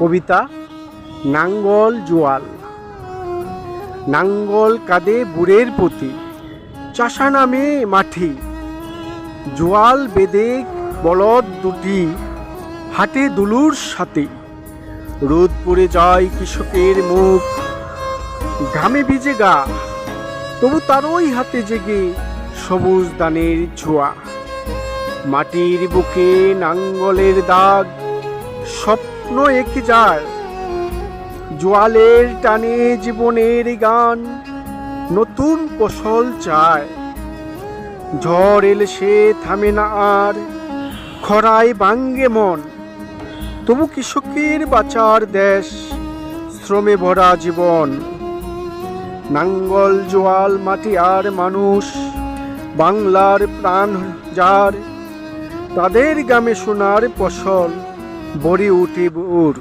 কবিতা নাঙ্গল জোয়াল। নাঙ্গল কাঁদে বুড়ের প্রতি, চাষা নামে মাঠে, জোয়াল বেদে বলদ দুটি, হাটে দুলুর সাথে। রোদ পড়ে যায় কৃষকের মুখ, ঘামে ভিজে গা, তবু তারই হাতে জেগে সবুজ দানের ছোঁয়া। মাটির বুকে নাঙ্গলের দাগ, স্বপ্ন এঁকে যায়, জোয়ালের টানে জীবনের গান, নতুন ফসল চায়। ঝড় এলে সে থামে না আর, খরায় ভাঙ্গে মন, তবু কৃষকের বাঁচার দেশ, শ্রমে ভরা জীবন। নাঙ্গল জোয়াল মাটি আর মানুষ, বাংলার প্রাণ যার, তাদের গ্রামে সোনার ফসল ভরে ওঠে ভোর।